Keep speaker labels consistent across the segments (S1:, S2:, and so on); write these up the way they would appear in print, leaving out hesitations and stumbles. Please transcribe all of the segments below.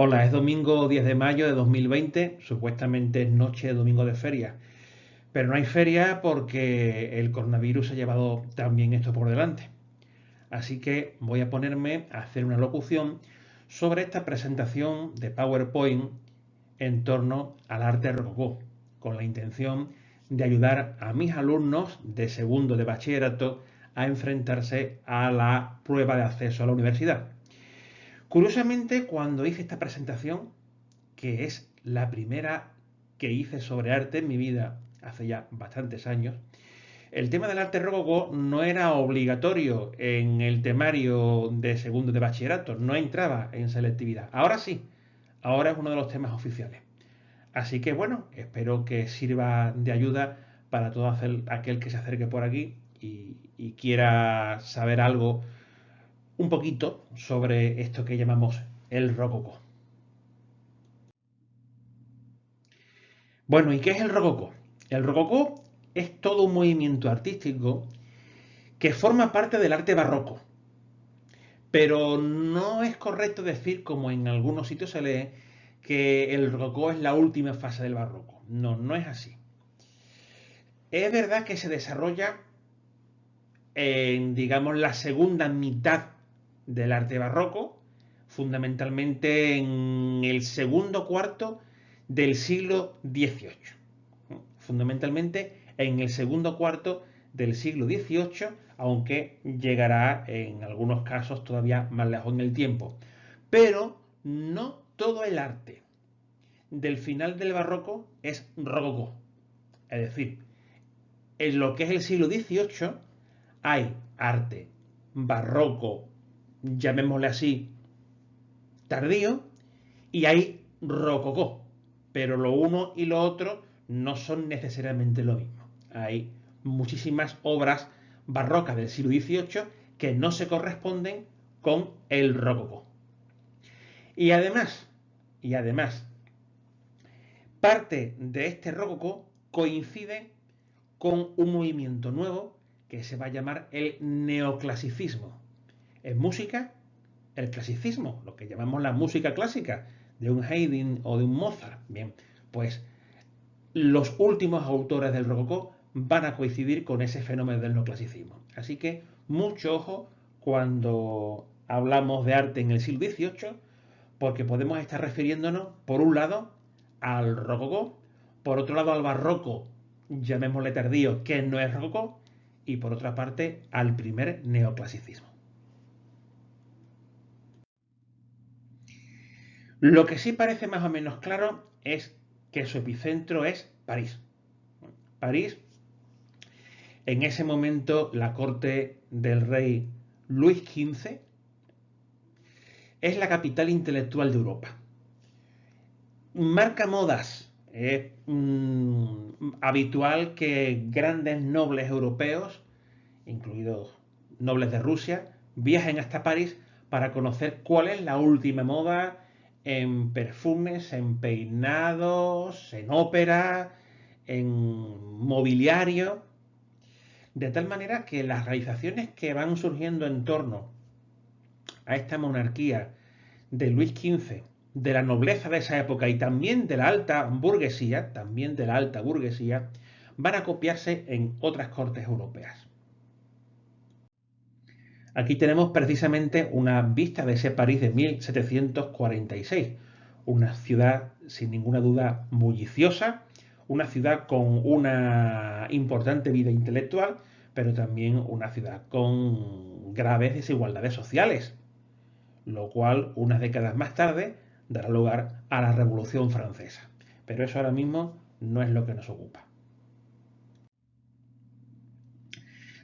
S1: Hola, es domingo 10 de mayo de 2020, supuestamente es noche de domingo de feria, pero no hay feria porque el coronavirus ha llevado también esto por delante. Así que voy a ponerme a hacer una locución sobre esta presentación de PowerPoint en torno al arte rococó, con la intención de ayudar a mis alumnos de segundo de bachillerato a enfrentarse a la prueba de acceso a la universidad. Curiosamente, cuando hice esta presentación, que es la primera que hice sobre arte en mi vida hace ya bastantes años, el tema del arte rococó no era obligatorio en el temario de segundo de bachillerato, no entraba en selectividad. Ahora sí, ahora es uno de los temas oficiales. Así que bueno, espero que sirva de ayuda para todo aquel que se acerque por aquí y quiera saber algo, un poquito, sobre esto que llamamos el rococó. Bueno, ¿y qué es el rococó? El rococó es todo un movimiento artístico que forma parte del arte barroco, pero no es correcto decir, como en algunos sitios se lee, que el rococó es la última fase del barroco. No, no es así. Es verdad que se desarrolla en, digamos, la segunda mitad del arte barroco, fundamentalmente en el segundo cuarto del siglo XVIII. Fundamentalmente en el segundo cuarto del siglo XVIII, aunque llegará en algunos casos todavía más lejos en el tiempo. Pero no todo el arte del final del barroco es rococó. Es decir, en lo que es el siglo XVIII hay arte barroco, llamémosle así, tardío, y hay rococó. Pero lo uno y lo otro no son necesariamente lo mismo. Hay muchísimas obras barrocas del siglo XVIII que no se corresponden con el rococó. Y además, y además, parte de este rococó coincide con un movimiento nuevo que se va a llamar el neoclasicismo. En música, el clasicismo, lo que llamamos la música clásica, de un Haydn o de un Mozart. Bien, pues los últimos autores del rococó van a coincidir con ese fenómeno del neoclasicismo. Así que mucho ojo cuando hablamos de arte en el siglo XVIII, porque podemos estar refiriéndonos, por un lado, al rococó, por otro lado, al barroco, llamémosle tardío, que no es rococó, y por otra parte, al primer neoclasicismo. Lo que sí parece más o menos claro es que su epicentro es París. París, en ese momento, la corte del rey Luis XV es la capital intelectual de Europa. Marca modas. Es habitual que grandes nobles europeos, incluidos nobles de Rusia, viajen hasta París para conocer cuál es la última moda en perfumes, en peinados, en ópera, en mobiliario, de tal manera que las realizaciones que van surgiendo en torno a esta monarquía de Luis XV, de la nobleza de esa época y también de la alta burguesía, van a copiarse en otras cortes europeas. Aquí tenemos precisamente una vista de ese París de 1746, una ciudad sin ninguna duda bulliciosa, una ciudad con una importante vida intelectual, pero también una ciudad con graves desigualdades sociales, lo cual unas décadas más tarde dará lugar a la Revolución Francesa. Pero eso ahora mismo no es lo que nos ocupa.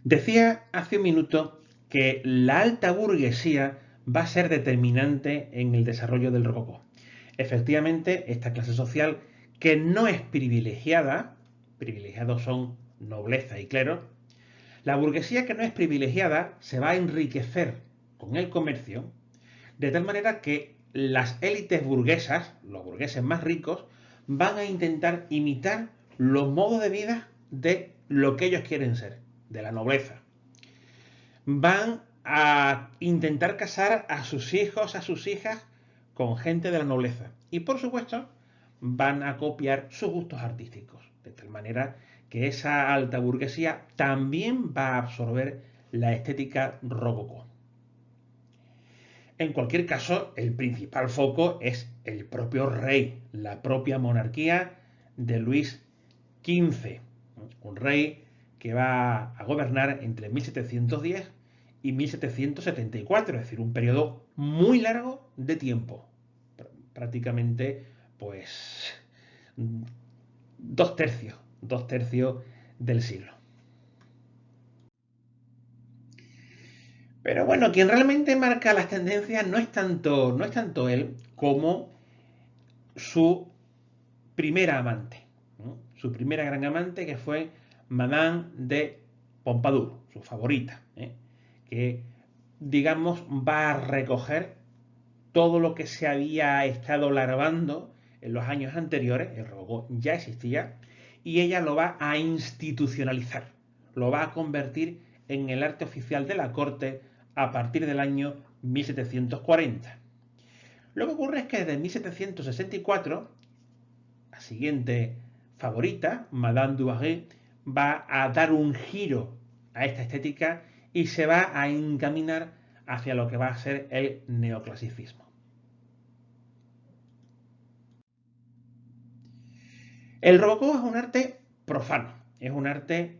S1: Decía hace un minuto que la alta burguesía va a ser determinante en el desarrollo del rococó. Efectivamente, esta clase social que no es privilegiada, privilegiados son nobleza y clero, la burguesía que no es privilegiada se va a enriquecer con el comercio, de tal manera que las élites burguesas, los burgueses más ricos, van a intentar imitar los modos de vida de lo que ellos quieren ser, de la nobleza. Van a intentar casar a sus hijos, a sus hijas, con gente de la nobleza. Y por supuesto, van a copiar sus gustos artísticos, de tal manera que esa alta burguesía también va a absorber la estética rococó. En cualquier caso, el principal foco es el propio rey, la propia monarquía de Luis XV, un rey que va a gobernar entre 1710 y 1774, es decir, un periodo muy largo de tiempo, prácticamente pues dos tercios del siglo. Pero bueno, quien realmente marca las tendencias no es tanto él como su primera amante, ¿no? Su primera gran amante, que fue Madame de Pompadour, su favorita, que digamos va a recoger todo lo que se había estado larvando en los años anteriores. El rococó ya existía y ella lo va a institucionalizar, lo va a convertir en el arte oficial de la corte a partir del año 1740. Lo que ocurre es que desde 1764, la siguiente favorita, Madame du Barry, va a dar un giro a esta estética y se va a encaminar hacia lo que va a ser el neoclasicismo. El rococó es un arte profano, es un arte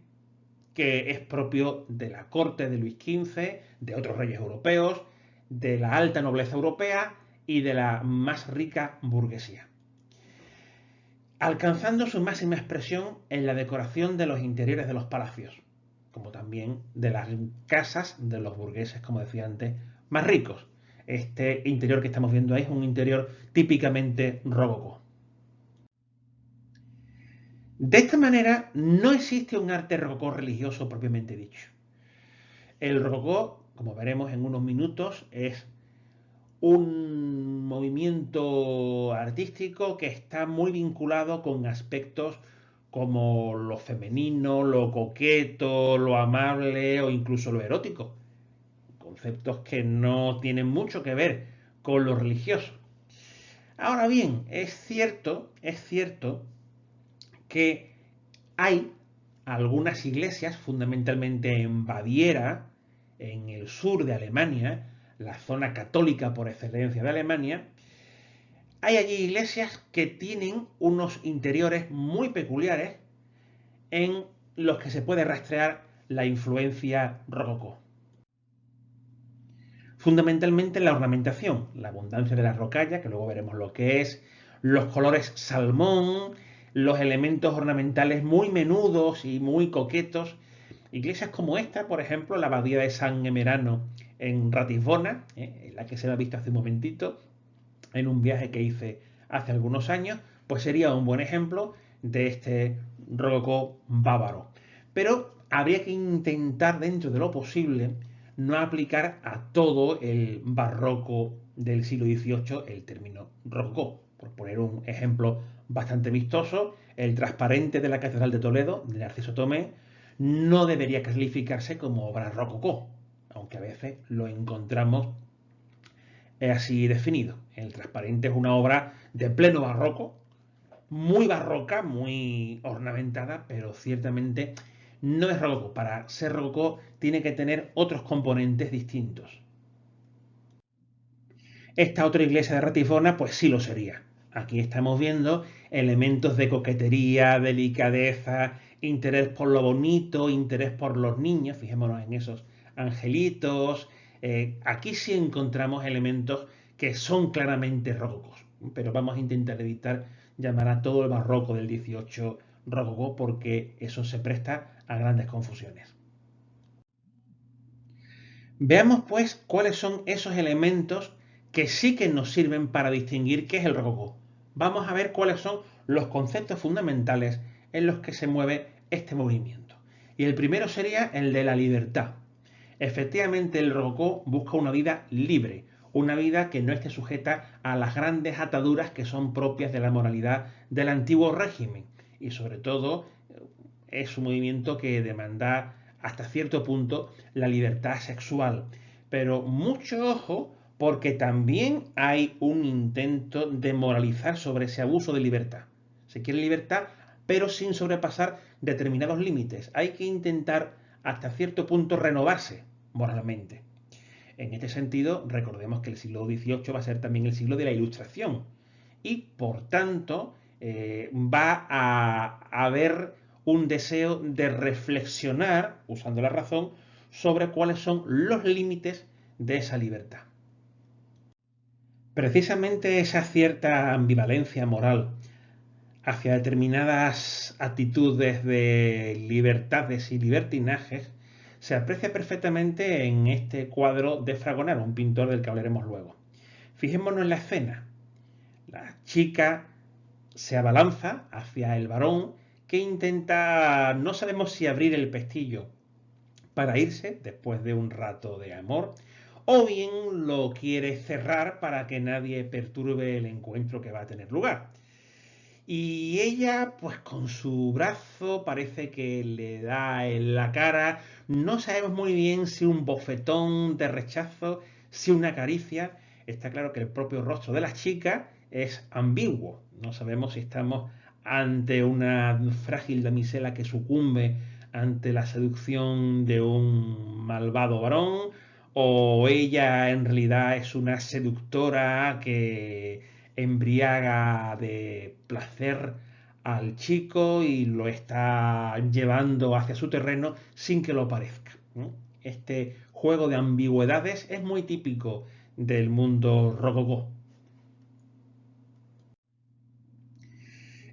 S1: que es propio de la corte de Luis XV, de otros reyes europeos, de la alta nobleza europea y de la más rica burguesía, alcanzando su máxima expresión en la decoración de los interiores de los palacios, como también de las casas de los burgueses, como decía antes, más ricos. Este interior que estamos viendo ahí es un interior típicamente rococó. De esta manera, no existe un arte rococó religioso propiamente dicho. El rococó, como veremos en unos minutos, es un movimiento artístico que está muy vinculado con aspectos como lo femenino, lo coqueto, lo amable o incluso lo erótico. Conceptos que no tienen mucho que ver con lo religioso. Ahora bien, es cierto que hay algunas iglesias, fundamentalmente en Baviera, en el sur de Alemania, la zona católica por excelencia de Alemania, hay allí iglesias que tienen unos interiores muy peculiares en los que se puede rastrear la influencia rococó. Fundamentalmente la ornamentación, la abundancia de la rocalla, que luego veremos lo que es, los colores salmón, los elementos ornamentales muy menudos y muy coquetos. Iglesias como esta, por ejemplo, la abadía de San Emerano en Ratisbona, la que se me ha visto hace un momentito, en un viaje que hice hace algunos años, pues sería un buen ejemplo de este rococó bávaro. Pero habría que intentar, dentro de lo posible, no aplicar a todo el barroco del siglo XVIII el término rococó. Por poner un ejemplo bastante vistoso, el transparente de la Catedral de Toledo, de Narciso Tomé, no debería calificarse como obra rococó, aunque a veces lo encontramos así definido. El transparente es una obra de pleno barroco, muy barroca, muy ornamentada, pero ciertamente no es rococó. Para ser rococó tiene que tener otros componentes distintos. Esta otra iglesia de Ratisbona, pues sí lo sería. Aquí estamos viendo elementos de coquetería, delicadeza, interés por lo bonito, interés por los niños. Fijémonos en esos angelitos. Aquí sí encontramos elementos que son claramente rococós, pero vamos a intentar evitar llamar a todo el barroco del 18 rococó porque eso se presta a grandes confusiones. Veamos pues cuáles son esos elementos que sí que nos sirven para distinguir qué es el rococó. Vamos a ver cuáles son los conceptos fundamentales en los que se mueve este movimiento. Y el primero sería el de la libertad. Efectivamente, el rococó busca una vida libre, una vida que no esté sujeta a las grandes ataduras que son propias de la moralidad del antiguo régimen. Y sobre todo, es un movimiento que demanda hasta cierto punto la libertad sexual. Pero mucho ojo, porque también hay un intento de moralizar sobre ese abuso de libertad. Se quiere libertad, pero sin sobrepasar determinados límites. Hay que intentar hasta cierto punto renovarse moralmente. En este sentido, recordemos que el siglo XVIII va a ser también el siglo de la Ilustración y, por tanto, va a haber un deseo de reflexionar, usando la razón, sobre cuáles son los límites de esa libertad. Precisamente esa cierta ambivalencia moral hacia determinadas actitudes de libertades y libertinajes se aprecia perfectamente en este cuadro de Fragonard, un pintor del que hablaremos luego. Fijémonos en la escena. La chica se abalanza hacia el varón que intenta, no sabemos si abrir el pestillo para irse después de un rato de amor, o bien lo quiere cerrar para que nadie perturbe el encuentro que va a tener lugar. Y ella, pues con su brazo parece que le da en la cara. No sabemos muy bien si un bofetón de rechazo, si una caricia. Está claro que el propio rostro de la chica es ambiguo. No sabemos si estamos ante una frágil damisela que sucumbe ante la seducción de un malvado varón, o ella en realidad es una seductora que embriaga de placer al chico y lo está llevando hacia su terreno sin que lo parezca. Este juego de ambigüedades es muy típico del mundo rococó.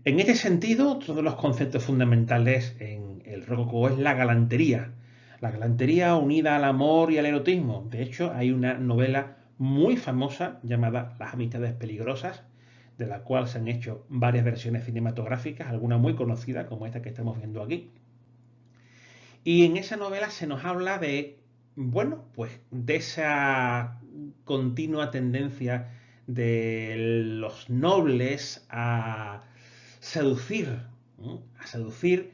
S1: En este sentido, otro de los conceptos fundamentales en el rococó es la galantería. La galantería unida al amor y al erotismo. De hecho, hay una novela muy famosa llamada Las amistades peligrosas, de la cual se han hecho varias versiones cinematográficas, algunas muy conocidas, como esta que estamos viendo aquí. Y en esa novela se nos habla de, bueno, pues de esa continua tendencia de los nobles a seducir, ¿no? A seducir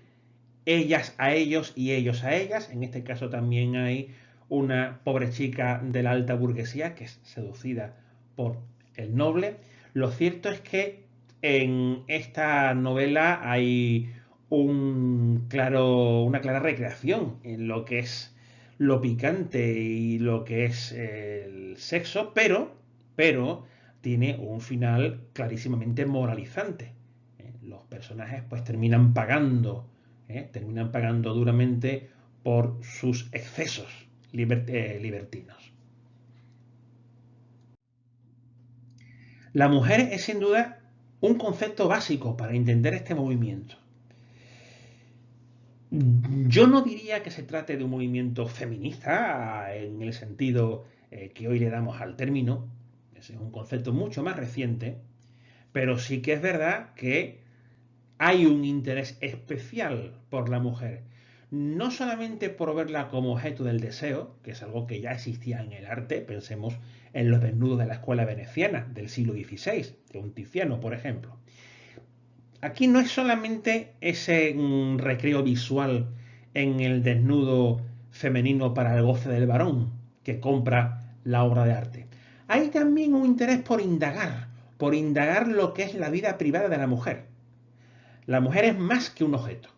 S1: ellas a ellos y ellos a ellas. En este caso también hay una pobre chica de la alta burguesía que es seducida por el noble. Lo cierto es que en esta novela hay una clara recreación en lo que es lo picante y lo que es el sexo, pero tiene un final clarísimamente moralizante. Los personajes pues terminan pagando duramente por sus excesos libertinos. La mujer es sin duda un concepto básico para entender este movimiento. Yo no diría que se trate de un movimiento feminista en el sentido que hoy le damos al término. Ese es un concepto mucho más reciente, pero sí que es verdad que hay un interés especial por la mujer, no solamente por verla como objeto del deseo, que es algo que ya existía en el arte, pensemos en los desnudos de la escuela veneciana del siglo XVI, de un Tiziano, por ejemplo. Aquí no es solamente ese recreo visual en el desnudo femenino para el goce del varón que compra la obra de arte. Hay también un interés por indagar lo que es la vida privada de la mujer. La mujer es más que un objeto.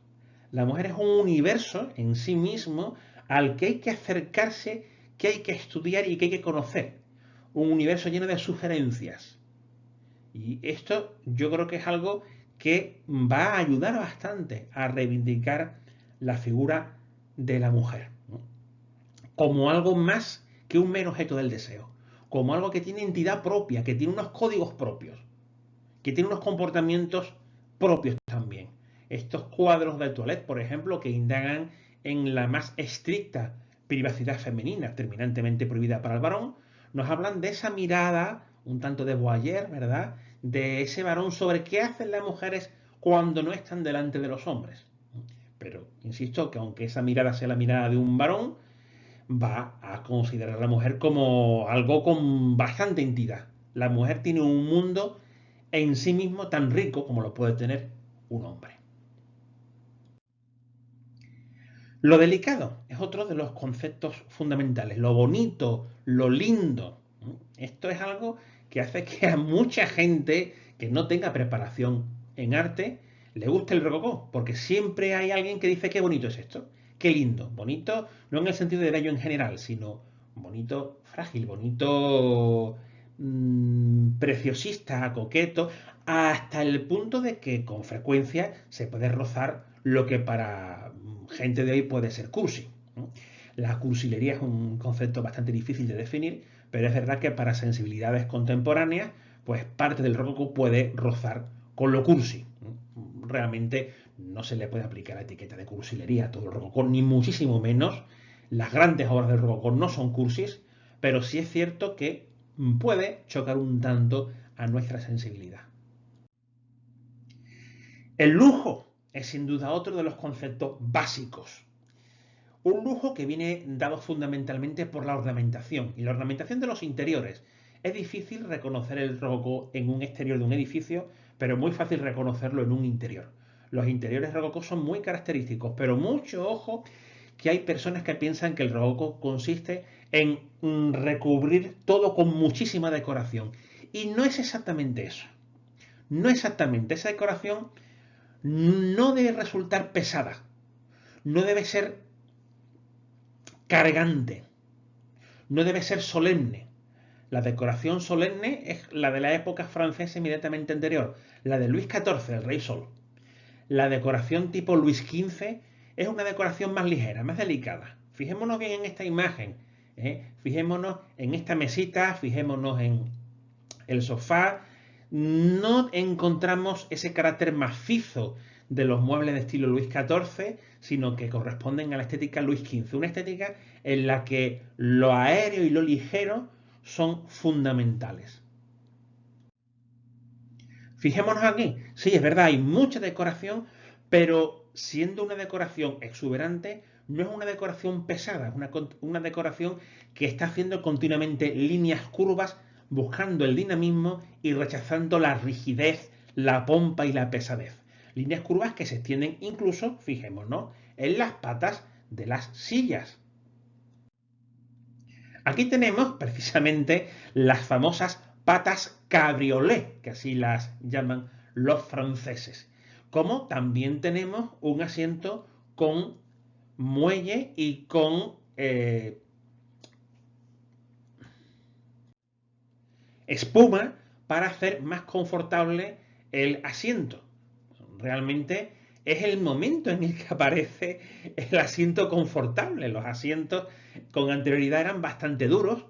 S1: La mujer es un universo en sí mismo al que hay que acercarse, que hay que estudiar y que hay que conocer. Un universo lleno de sugerencias. Y esto yo creo que es algo que va a ayudar bastante a reivindicar la figura de la mujer, ¿no? Como algo más que un mero objeto del deseo, como algo que tiene entidad propia, que tiene unos códigos propios, que tiene unos comportamientos propios también. Estos cuadros de toilette, por ejemplo, que indagan en la más estricta privacidad femenina, terminantemente prohibida para el varón, nos hablan de esa mirada un tanto de voyeur, ¿verdad? De ese varón sobre qué hacen las mujeres cuando no están delante de los hombres. Pero insisto que aunque esa mirada sea la mirada de un varón, va a considerar a la mujer como algo con bastante entidad. La mujer tiene un mundo en sí mismo tan rico como lo puede tener un hombre. Lo delicado es otro de los conceptos fundamentales. Lo bonito, lo lindo. Esto es algo que hace que a mucha gente que no tenga preparación en arte le guste el rococó, porque siempre hay alguien que dice qué bonito es esto, qué lindo. Bonito no en el sentido de bello en general, sino bonito, frágil, bonito, preciosista, coqueto, hasta el punto de que con frecuencia se puede rozar lo que para gente de hoy puede ser cursi, ¿no? La cursilería es un concepto bastante difícil de definir, pero es verdad que para sensibilidades contemporáneas, pues parte del rococó puede rozar con lo cursi. Realmente no se le puede aplicar la etiqueta de cursilería a todo el rococó, ni muchísimo menos. Las grandes obras del rococó no son cursis, pero sí es cierto que puede chocar un tanto a nuestra sensibilidad. El lujo es sin duda otro de los conceptos básicos. Un lujo que viene dado fundamentalmente por la ornamentación y la ornamentación de los interiores. Es difícil reconocer el rococó en un exterior de un edificio, pero muy fácil reconocerlo en un interior. Los interiores rococó son muy característicos, pero mucho ojo que hay personas que piensan que el rococó consiste en recubrir todo con muchísima decoración. Y no es exactamente eso. No exactamente. Esa decoración no debe resultar pesada. No debe ser cargante. No debe ser solemne. La decoración solemne es la de la época francesa inmediatamente anterior, la de Luis XIV, el Rey Sol. La decoración tipo Luis XV es una decoración más ligera, más delicada. Fijémonos bien en esta imagen, fijémonos en esta mesita, fijémonos en el sofá. No encontramos ese carácter macizo de los muebles de estilo Luis XIV, sino que corresponden a la estética Luis XV, una estética en la que lo aéreo y lo ligero son fundamentales. Fijémonos aquí, sí, es verdad, hay mucha decoración, pero siendo una decoración exuberante, no es una decoración pesada, es una decoración que está haciendo continuamente líneas curvas, buscando el dinamismo y rechazando la rigidez, la pompa y la pesadez. Líneas curvas que se extienden incluso, fijémonos, en las patas de las sillas. Aquí tenemos precisamente las famosas patas cabriolet, que así las llaman los franceses. Como también tenemos un asiento con muelle y con espuma para hacer más confortable el asiento. Realmente es el momento en el que aparece el asiento confortable. Los asientos con anterioridad eran bastante duros,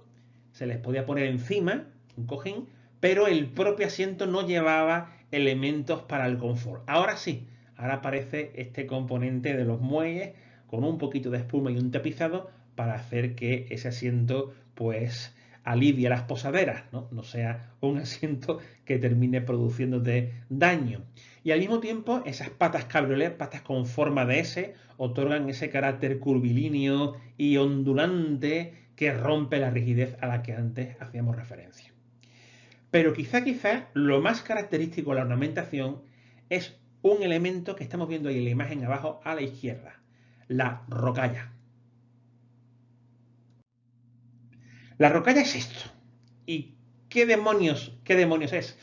S1: se les podía poner encima un cojín, pero el propio asiento no llevaba elementos para el confort. Ahora sí, ahora aparece este componente de los muelles con un poquito de espuma y un tapizado para hacer que ese asiento pues alivie las posaderas, no sea un asiento que termine produciéndote daño. Y al mismo tiempo, esas patas cabriolet, patas con forma de S, otorgan ese carácter curvilíneo y ondulante que rompe la rigidez a la que antes hacíamos referencia. Pero quizá lo más característico de la ornamentación es un elemento que estamos viendo ahí en la imagen abajo a la izquierda, la rocalla. La rocalla es esto. ¿Y qué demonios es?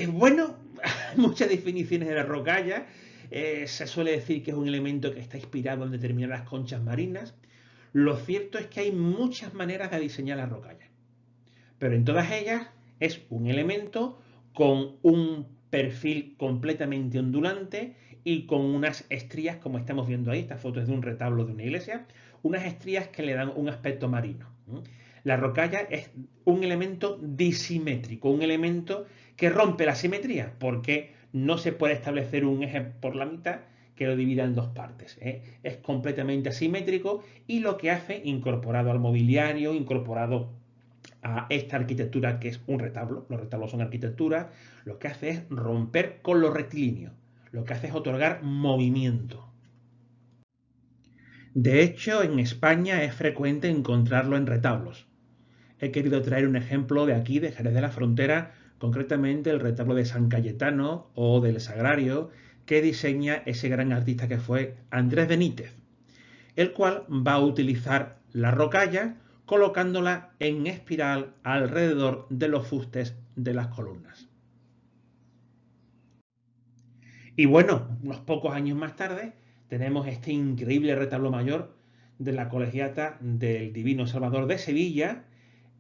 S1: Bueno, hay muchas definiciones de la rocalla. Se suele decir que es un elemento que está inspirado en determinadas conchas marinas. Lo cierto es que hay muchas maneras de diseñar la rocalla. Pero en todas ellas es un elemento con un perfil completamente ondulante y con unas estrías, como estamos viendo ahí, esta foto es de un retablo de una iglesia, unas estrías que le dan un aspecto marino. La rocalla es un elemento disimétrico, un elemento que rompe la simetría, porque no se puede establecer un eje por la mitad que lo divida en dos partes. Es completamente asimétrico y lo que hace, incorporado al mobiliario, incorporado a esta arquitectura que es un retablo, los retablos son arquitectura, lo que hace es romper con lo rectilíneo, lo que hace es otorgar movimiento. De hecho, en España es frecuente encontrarlo en retablos. He querido traer un ejemplo de aquí, de Jerez de la Frontera, concretamente el retablo de San Cayetano o del Sagrario, que diseña ese gran artista que fue Andrés Benítez, el cual va a utilizar la rocalla colocándola en espiral alrededor de los fustes de las columnas. Y bueno, unos pocos años más tarde tenemos este increíble retablo mayor de la Colegiata del Divino Salvador de Sevilla,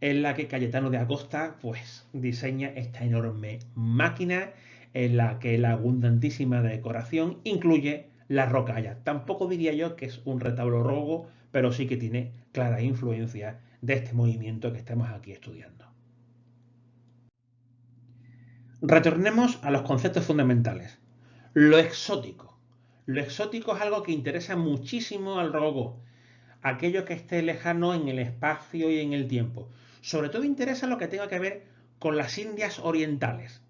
S1: en la que Cayetano de Acosta pues diseña esta enorme máquina en la que la abundantísima decoración incluye la rocalla. Tampoco diría yo que es un retablo rogo, pero sí que tiene clara influencia de este movimiento que estamos aquí estudiando. Retornemos a los conceptos fundamentales. Lo exótico. Lo exótico es algo que interesa muchísimo al rococó, aquello que esté lejano en el espacio y en el tiempo. Sobre todo interesa lo que tenga que ver con las Indias orientales,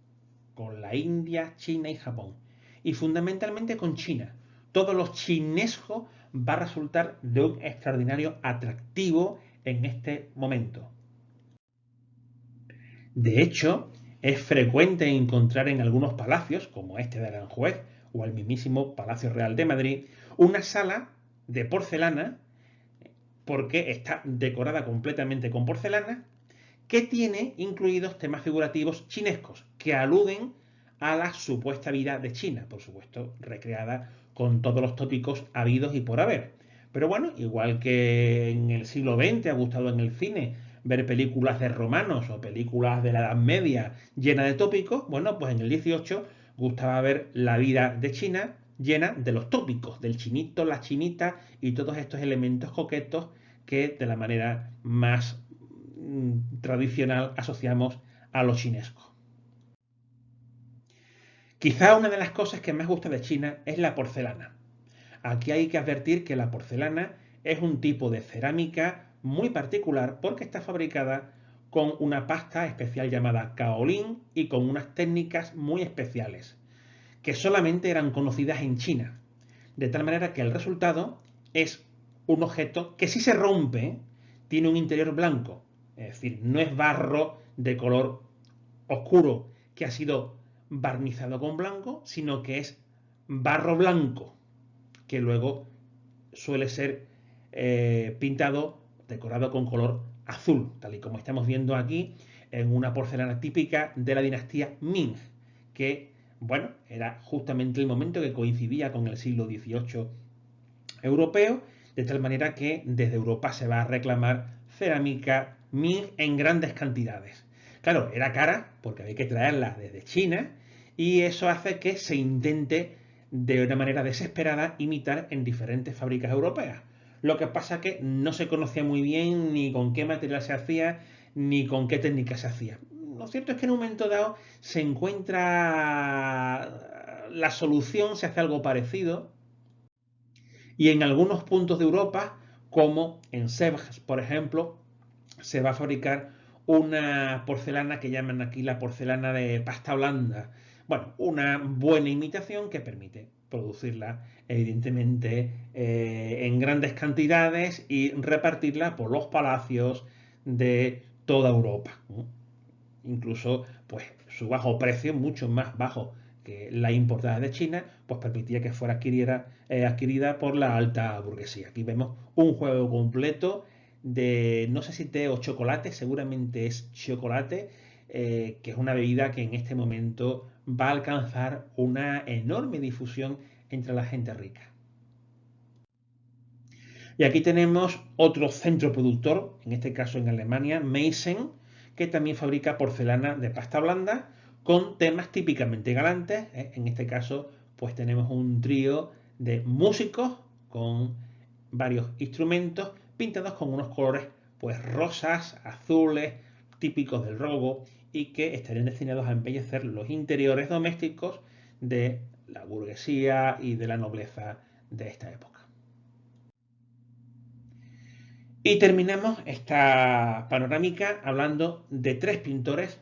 S1: con la India, China y Japón. Y fundamentalmente con China. Todo lo chinesco va a resultar de un extraordinario atractivo en este momento. De hecho, es frecuente encontrar en algunos palacios, como este de Aranjuez o el mismísimo Palacio Real de Madrid, una sala de porcelana, porque está decorada completamente con porcelana, que tiene incluidos temas figurativos chinescos, que aluden a la supuesta vida de China, por supuesto, recreada con todos los tópicos habidos y por haber. Pero bueno, igual que en el siglo XX ha gustado en el cine ver películas de romanos o películas de la Edad Media llenas de tópicos, bueno, pues en el XVIII gustaba ver la vida de China llena de los tópicos, del chinito, la chinita y todos estos elementos coquetos que de la manera más tradicional asociamos a lo chinesco. Quizá una de las cosas que más gusta de China es la porcelana. Aquí hay que advertir que la porcelana es un tipo de cerámica muy particular porque está fabricada con una pasta especial llamada kaolin y con unas técnicas muy especiales que solamente eran conocidas en China. De tal manera que el resultado es un objeto que si se rompe tiene un interior blanco. Es decir, no es barro de color oscuro que ha sido barnizado con blanco, sino que es barro blanco, que luego suele ser pintado, decorado con color azul, tal y como estamos viendo aquí en una porcelana típica de la dinastía Ming, que, bueno, era justamente el momento que coincidía con el siglo XVIII europeo, de tal manera que desde Europa se va a reclamar cerámica Ming en grandes cantidades. Claro, era cara porque había que traerla desde China y eso hace que se intente de una manera desesperada imitar en diferentes fábricas europeas. Lo que pasa que no se conocía muy bien ni con qué material se hacía ni con qué técnica se hacía. Lo cierto es que en un momento dado se encuentra la solución, se hace algo parecido y en algunos puntos de Europa, como en Sèvres, por ejemplo, se va a fabricar una porcelana que llaman aquí la porcelana de pasta blanda. Bueno, una buena imitación que permite producirla evidentemente en grandes cantidades y repartirla por los palacios de toda Europa. Incluso pues su bajo precio, mucho más bajo que la importada de China, pues permitía que fuera adquirida por la alta burguesía. Aquí vemos un juego completo de, no sé si té o chocolate, seguramente es chocolate, que es una bebida que en este momento va a alcanzar una enorme difusión entre la gente rica. Y aquí tenemos otro centro productor, en este caso en Alemania, Meissen, que también fabrica porcelana de pasta blanda con temas típicamente galantes. En este caso, pues tenemos un trío de músicos con varios instrumentos pintados con unos colores pues rosas, azules, típicos del rogo y que estarían destinados a embellecer los interiores domésticos de la burguesía y de la nobleza de esta época. Y terminamos esta panorámica hablando de tres pintores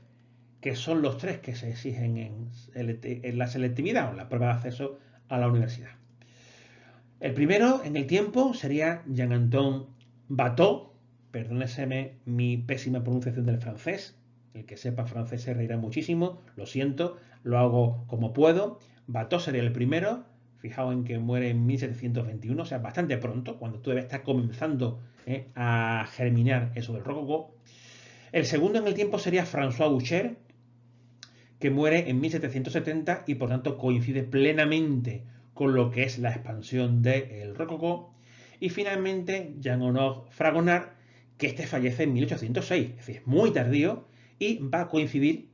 S1: que son los tres que se exigen en la selectividad o en la prueba de acceso a la universidad. El primero en el tiempo sería Jean-Antoine Watteau, perdóneseme mi pésima pronunciación del francés, el que sepa francés se reirá muchísimo, lo siento, lo hago como puedo. Watteau sería el primero, fijaos en que muere en 1721, o sea, bastante pronto, cuando todavía está comenzando a germinar eso del rococó. El segundo en el tiempo sería François Boucher, que muere en 1770 y por tanto coincide plenamente con lo que es la expansión del rococó. Y finalmente Jean-Honoré Fragonard, que este fallece en 1806, es decir, muy tardío, y va a coincidir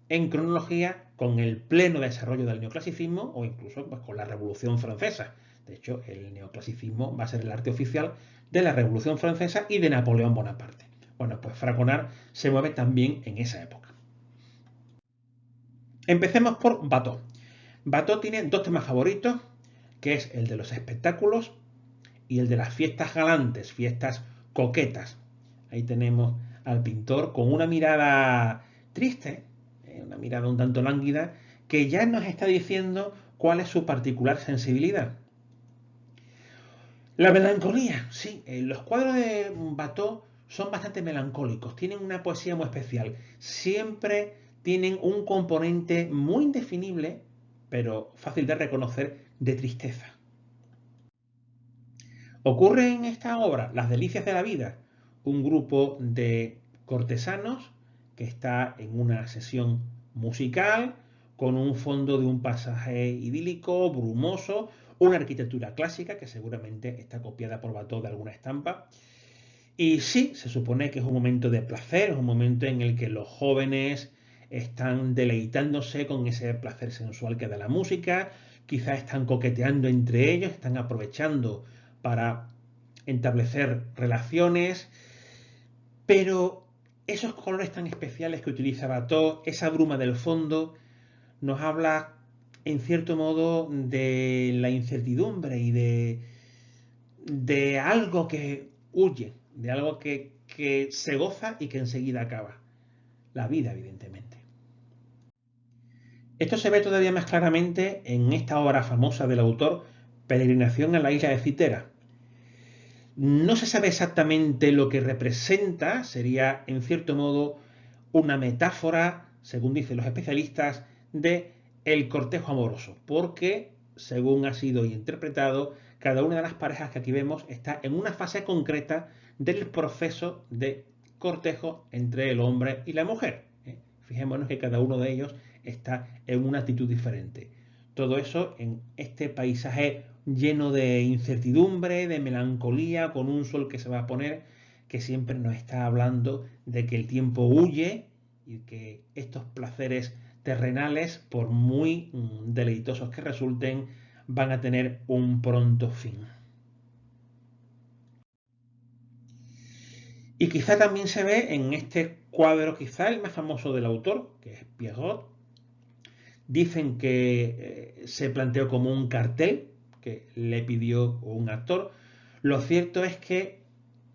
S1: en cronología con el pleno desarrollo del neoclasicismo o incluso pues, con la Revolución Francesa. De hecho, el neoclasicismo va a ser el arte oficial de la Revolución Francesa y de Napoleón Bonaparte. Bueno, pues Fragonard se mueve también en esa época. Empecemos por Watteau. Watteau tiene dos temas favoritos, que es el de los espectáculos y el de las fiestas galantes, fiestas coquetas. Ahí tenemos al pintor con una mirada triste, una mirada un tanto lánguida, que ya nos está diciendo cuál es su particular sensibilidad. La melancolía, sí, los cuadros de Watteau son bastante melancólicos, tienen una poesía muy especial, siempre tienen un componente muy indefinible, pero fácil de reconocer, de tristeza. Ocurre en esta obra Las Delicias de la Vida, un grupo de cortesanos que está en una sesión musical con un fondo de un pasaje idílico, brumoso, una arquitectura clásica que seguramente está copiada por Watteau de alguna estampa. Y sí, se supone que es un momento de placer, es un momento en el que los jóvenes están deleitándose con ese placer sensual que da la música, quizás están coqueteando entre ellos, están aprovechando para establecer relaciones, pero esos colores tan especiales que utiliza Watteau, esa bruma del fondo, nos habla en cierto modo de la incertidumbre y de algo que huye, de algo que se goza y que enseguida acaba. La vida, evidentemente. Esto se ve todavía más claramente en esta obra famosa del autor, Peregrinación a la isla de Citera. No se sabe exactamente lo que representa, sería en cierto modo una metáfora, según dicen los especialistas, de el cortejo amoroso, porque según ha sido interpretado, cada una de las parejas que aquí vemos está en una fase concreta del proceso de cortejo entre el hombre y la mujer. Fijémonos que cada uno de ellos está en una actitud diferente. Todo eso en este paisaje lleno de incertidumbre, de melancolía, con un sol que se va a poner, que siempre nos está hablando de que el tiempo huye y que estos placeres terrenales, por muy deleitosos que resulten, van a tener un pronto fin. Y quizá también se ve en este cuadro, quizá el más famoso del autor, que es Pierrot. Dicen que se planteó como un cartel que le pidió un actor. Lo cierto es que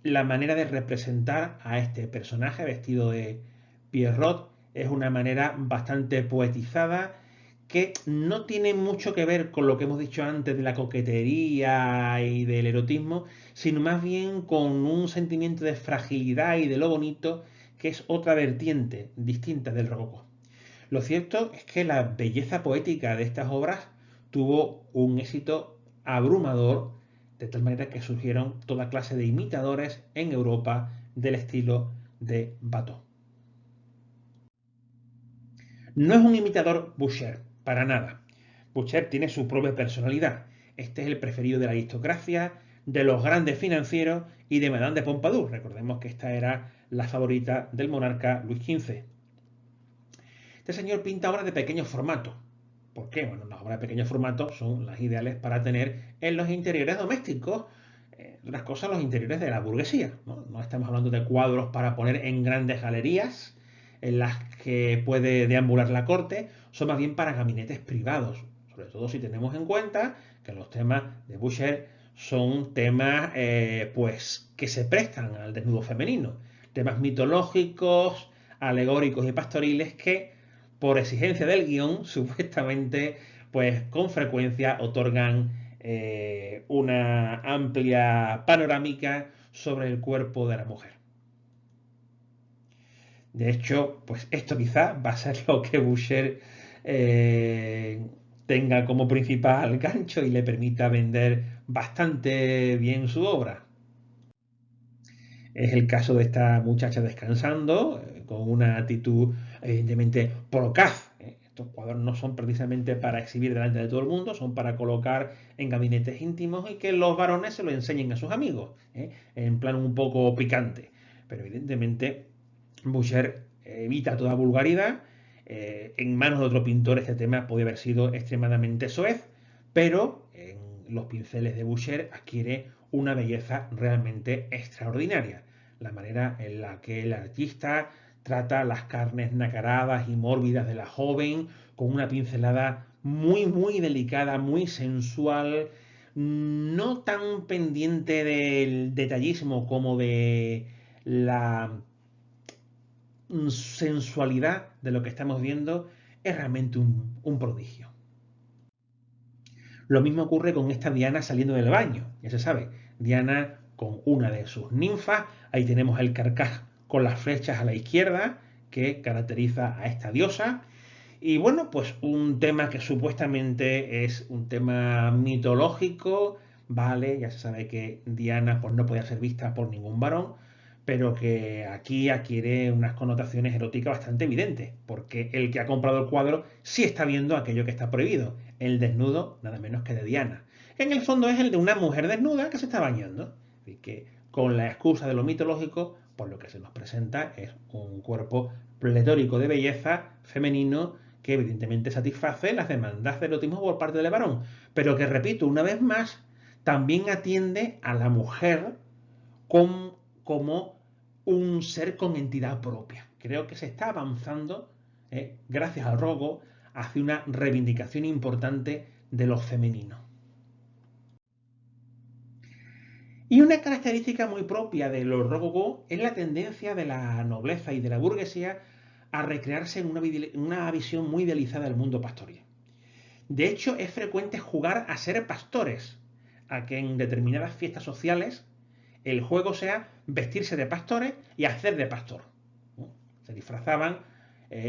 S1: la manera de representar a este personaje vestido de Pierrot es una manera bastante poetizada que no tiene mucho que ver con lo que hemos dicho antes de la coquetería y del erotismo, sino más bien con un sentimiento de fragilidad y de lo bonito que es otra vertiente distinta del rococó. Lo cierto es que la belleza poética de estas obras tuvo un éxito abrumador, de tal manera que surgieron toda clase de imitadores en Europa del estilo de Watteau. No es un imitador Boucher, para nada. Boucher tiene su propia personalidad. Este es el preferido de la aristocracia, de los grandes financieros y de Madame de Pompadour. Recordemos que esta era la favorita del monarca Luis XV. Este señor pinta obras de pequeño formato. ¿Por qué? Bueno, las obras de pequeño formato son las ideales para tener en los interiores domésticos, las cosas, los interiores de la burguesía. ¿No? Estamos hablando de cuadros para poner en grandes galerías en las que puede deambular la corte, son más bien para gabinetes privados, sobre todo si tenemos en cuenta que los temas de Boucher son temas pues que se prestan al desnudo femenino, temas mitológicos, alegóricos y pastoriles que por exigencia del guión, supuestamente, pues con frecuencia otorgan una amplia panorámica sobre el cuerpo de la mujer. De hecho, pues esto quizá va a ser lo que Boucher tenga como principal gancho y le permita vender bastante bien su obra. Es el caso de esta muchacha descansando, con una actitud evidentemente procaz. Estos cuadros no son precisamente para exhibir delante de todo el mundo, son para colocar en gabinetes íntimos y que los varones se lo enseñen a sus amigos, en plan un poco picante. Pero evidentemente Boucher evita toda vulgaridad. En manos de otro pintor este tema podría haber sido extremadamente soez, pero en los pinceles de Boucher adquiere una belleza realmente extraordinaria. La manera en la que el artista trata las carnes nacaradas y mórbidas de la joven con una pincelada muy, muy delicada, muy sensual, no tan pendiente del detallismo como de la sensualidad de lo que estamos viendo, es realmente un prodigio. Lo mismo ocurre con esta Diana saliendo del baño, ya se sabe, Diana con una de sus ninfas, ahí tenemos el carcaj con las flechas a la izquierda que caracteriza a esta diosa. Y bueno, pues un tema que supuestamente es un tema mitológico, vale, ya se sabe que Diana pues no podía ser vista por ningún varón, pero que aquí adquiere unas connotaciones eróticas bastante evidentes, porque el que ha comprado el cuadro sí está viendo aquello que está prohibido, el desnudo nada menos que de Diana. En el fondo es el de una mujer desnuda que se está bañando, y que con la excusa de lo mitológico, por lo que se nos presenta es un cuerpo pletórico de belleza femenino que evidentemente satisface las demandas de erotismo por parte del varón, pero que, repito, una vez más, también atiende a la mujer como un ser con entidad propia. Creo que se está avanzando, gracias al rogo, hacia una reivindicación importante de lo femenino. Y una característica muy propia de los rococó es la tendencia de la nobleza y de la burguesía a recrearse en una visión muy idealizada del mundo pastoril. De hecho, es frecuente jugar a ser pastores, a que en determinadas fiestas sociales el juego sea vestirse de pastores y hacer de pastor. Se disfrazaban,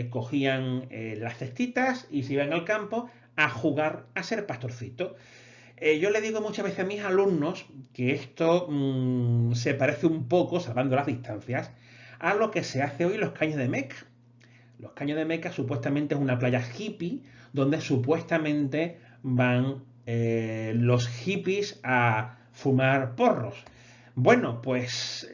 S1: cogían las cestitas y se iban al campo a jugar a ser pastorcito. Yo le digo muchas veces a mis alumnos que esto se parece un poco, salvando las distancias, a lo que se hace hoy en los caños de Meca. Los caños de Meca supuestamente es una playa hippie donde supuestamente van los hippies a fumar porros. Bueno, pues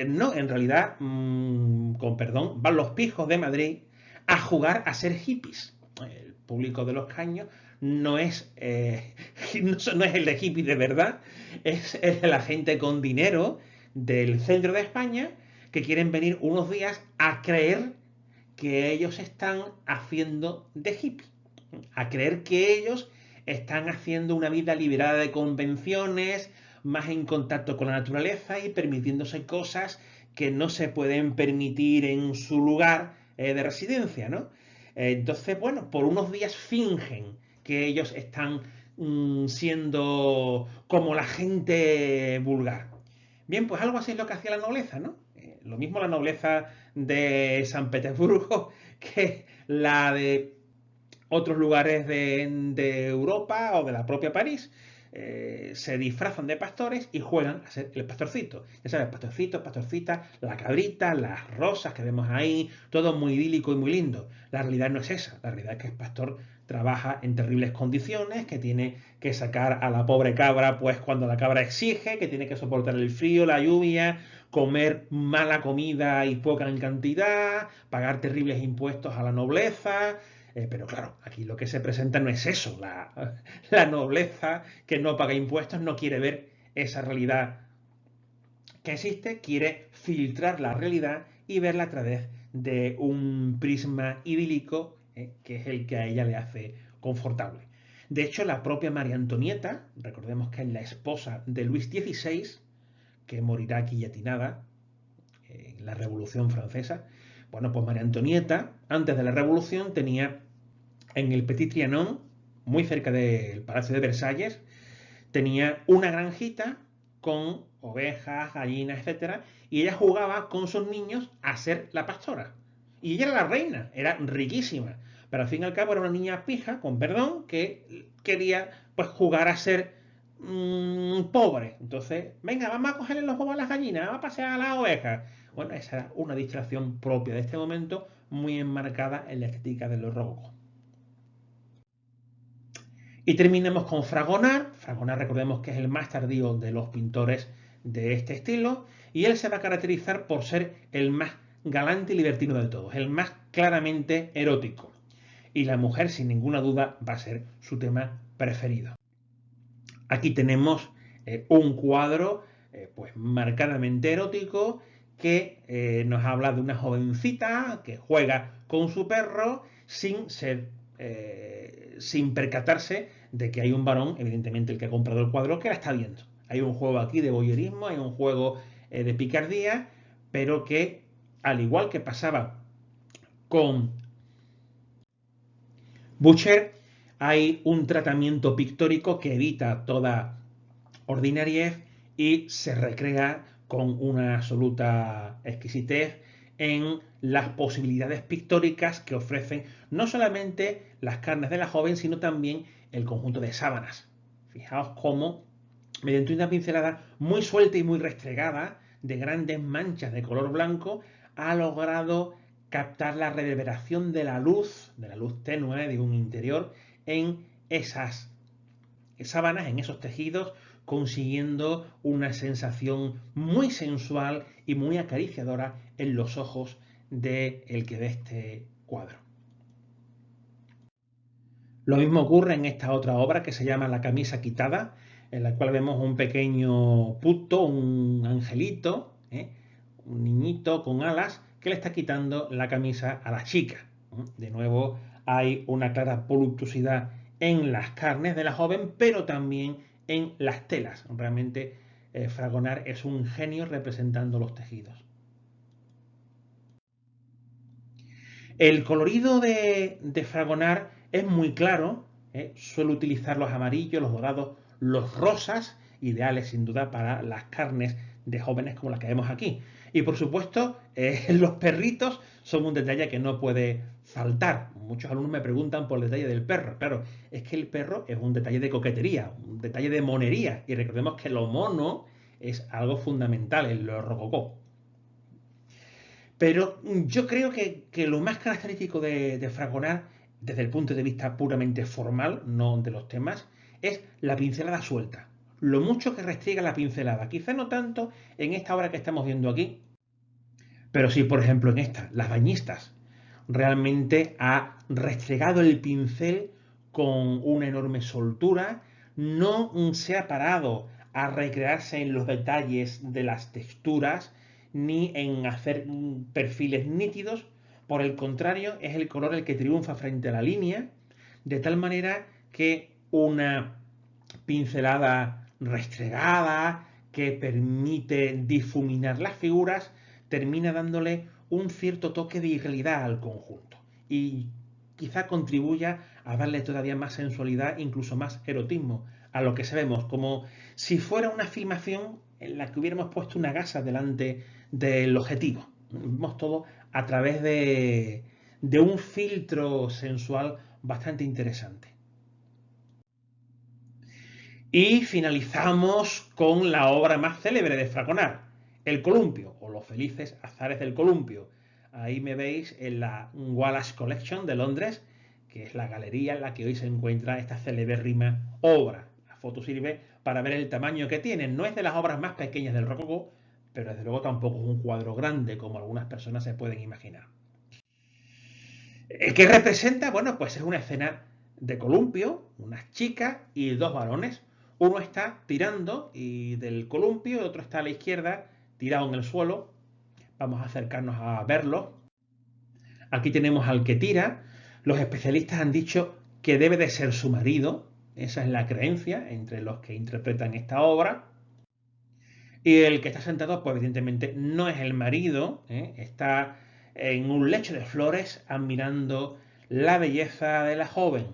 S1: no, en realidad, con perdón, van los pijos de Madrid a jugar a ser hippies. El público de los caños no es, no es el de hippies de verdad, es el de la gente con dinero del centro de España que quieren venir unos días a creer que ellos están haciendo de hippie, a creer que ellos están haciendo una vida liberada de convenciones, más en contacto con la naturaleza y permitiéndose cosas que no se pueden permitir en su lugar de residencia, ¿no? Entonces, bueno, por unos días fingen que ellos están siendo como la gente vulgar. Bien, pues algo así es lo que hacía la nobleza, ¿no? Lo mismo la nobleza de San Petersburgo que la de otros lugares de Europa o de la propia París. Se disfrazan de pastores y juegan a ser el pastorcito. Ya sabes, pastorcito, pastorcita, la cabrita, las rosas que vemos ahí, todo muy idílico y muy lindo. La realidad no es esa. La realidad es que el pastor trabaja en terribles condiciones, que tiene que sacar a la pobre cabra pues cuando la cabra exige, que tiene que soportar el frío, la lluvia, comer mala comida y poca en cantidad, pagar terribles impuestos a la nobleza. Pero claro, aquí lo que se presenta no es eso. La nobleza que no paga impuestos no quiere ver esa realidad que existe, quiere filtrar la realidad y verla a través de un prisma idílico, que es el que a ella le hace confortable. De hecho, la propia María Antonieta, recordemos que es la esposa de Luis XVI, que morirá guillotinada en la Revolución Francesa. Bueno, pues María Antonieta, antes de la Revolución, tenía en el Petit Trianon, muy cerca del Palacio de Versalles, tenía una granjita con ovejas, gallinas, etcétera, y ella jugaba con sus niños a ser la pastora. Y ella era la reina, era riquísima, pero al fin y al cabo era una niña pija, con perdón, que quería pues jugar a ser pobre. Entonces, venga, vamos a cogerle los huevos a las gallinas, vamos a pasear a las ovejas. Bueno, esa era una distracción propia de este momento, muy enmarcada en la estética de los rococó. Y terminamos con Fragonard. Fragonard, recordemos que es el más tardío de los pintores de este estilo, y él se va a caracterizar por ser el más galante y libertino de todos, el más claramente erótico. Y la mujer, sin ninguna duda, va a ser su tema preferido. Aquí tenemos un cuadro pues marcadamente erótico que nos habla de una jovencita que juega con su perro sin percatarse de que hay un varón, evidentemente el que ha comprado el cuadro, que la está viendo. Hay un juego aquí de voyeurismo, hay un juego de picardía, pero que, al igual que pasaba con Boucher, hay un tratamiento pictórico que evita toda ordinariez y se recrea con una absoluta exquisitez en las posibilidades pictóricas que ofrecen no solamente las carnes de la joven, sino también el conjunto de sábanas. Fijaos cómo, mediante una pincelada muy suelta y muy restregada, de grandes manchas de color blanco, ha logrado captar la reverberación de la luz tenue de un interior en esas sábanas, en esos tejidos, consiguiendo una sensación muy sensual y muy acariciadora en los ojos del que ve este cuadro. Lo mismo ocurre en esta otra obra que se llama La camisa quitada, en la cual vemos un pequeño puto, un angelito, un niñito con alas, que le está quitando la camisa a la chica. De nuevo, hay una clara voluptuosidad en las carnes de la joven, pero también en las telas. Realmente Fragonard es un genio representando los tejidos. El colorido de Fragonard es muy claro, suele utilizar los amarillos, los dorados, los rosas, ideales sin duda para las carnes de jóvenes como las que vemos aquí. Y por supuesto, los perritos son un detalle que no puede faltar. Muchos alumnos me preguntan por el detalle del perro. Claro, es que el perro es un detalle de coquetería, un detalle de monería. Y recordemos que lo mono es algo fundamental en lo rococó. Pero yo creo que lo más característico de Fragonard, desde el punto de vista puramente formal, no de los temas, es la pincelada suelta. Lo mucho que restriega la pincelada. Quizá no tanto en esta obra que estamos viendo aquí, pero sí, por ejemplo, en esta, Las bañistas. Realmente ha restregado el pincel con una enorme soltura, no se ha parado a recrearse en los detalles de las texturas, ni en hacer perfiles nítidos. Por el contrario, es el color el que triunfa frente a la línea, de tal manera que una pincelada restregada que permite difuminar las figuras termina dándole un cierto toque de irrealidad al conjunto y quizá contribuya a darle todavía más sensualidad, incluso más erotismo a lo que sabemos, como si fuera una filmación en la que hubiéramos puesto una gasa delante del objetivo. Vemos todo a través de un filtro sensual bastante interesante. Y finalizamos con la obra más célebre de Fragonard, El Columpio, o Los felices azares del columpio. Ahí me veis en la Wallace Collection de Londres, que es la galería en la que hoy se encuentra esta celebérrima obra. La foto sirve para ver el tamaño que tiene. No es de las obras más pequeñas del rococó, pero desde luego tampoco es un cuadro grande como algunas personas se pueden imaginar. ¿Qué representa? Bueno, pues es una escena de columpio, unas chicas y dos varones. Uno está tirando y del columpio, el otro está a la izquierda, tirado en el suelo. Vamos a acercarnos a verlo. Aquí tenemos al que tira. Los especialistas han dicho que debe de ser su marido. Esa es la creencia entre los que interpretan esta obra. Y el que está sentado, pues evidentemente no es el marido, está en un lecho de flores admirando la belleza de la joven.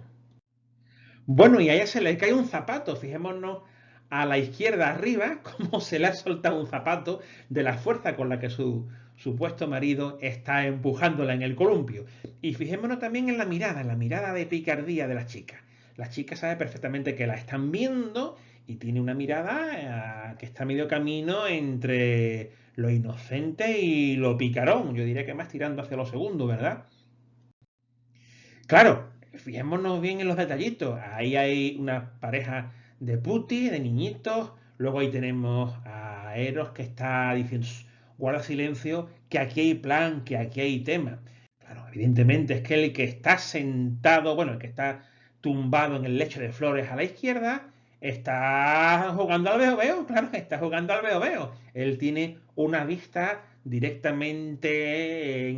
S1: Bueno, y a ella se le cae un zapato, fijémonos a la izquierda arriba, cómo se le ha soltado un zapato de la fuerza con la que su supuesto marido está empujándola en el columpio. Y fijémonos también en la mirada de picardía de la chica. La chica sabe perfectamente que la están viendo y tiene una mirada que está a medio camino entre lo inocente y lo picarón. Yo diría que más tirando hacia lo segundo, ¿verdad? Claro, fijémonos bien en los detallitos. Ahí hay una pareja de putis, de niñitos. Luego ahí tenemos a Eros que está diciendo, "Shh, guarda silencio, que aquí hay plan, que aquí hay tema". Claro, evidentemente es que el que está sentado, bueno, el que está tumbado en el lecho de flores a la izquierda, está jugando al veo-veo, claro, está jugando al veo-veo. Él tiene una vista directamente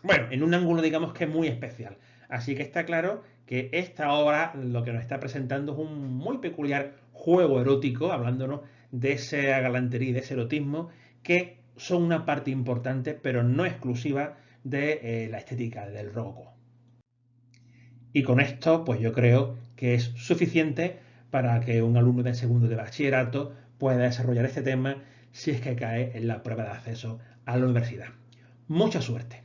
S1: bueno, en un ángulo digamos que muy especial. Así que está claro que esta obra lo que nos está presentando es un muy peculiar juego erótico, hablándonos de esa galantería y de ese erotismo, que son una parte importante, pero no exclusiva de la estética del rococó. Y con esto, pues yo creo que es suficiente para que un alumno de segundo de bachillerato pueda desarrollar este tema si es que cae en la prueba de acceso a la universidad. Mucha suerte.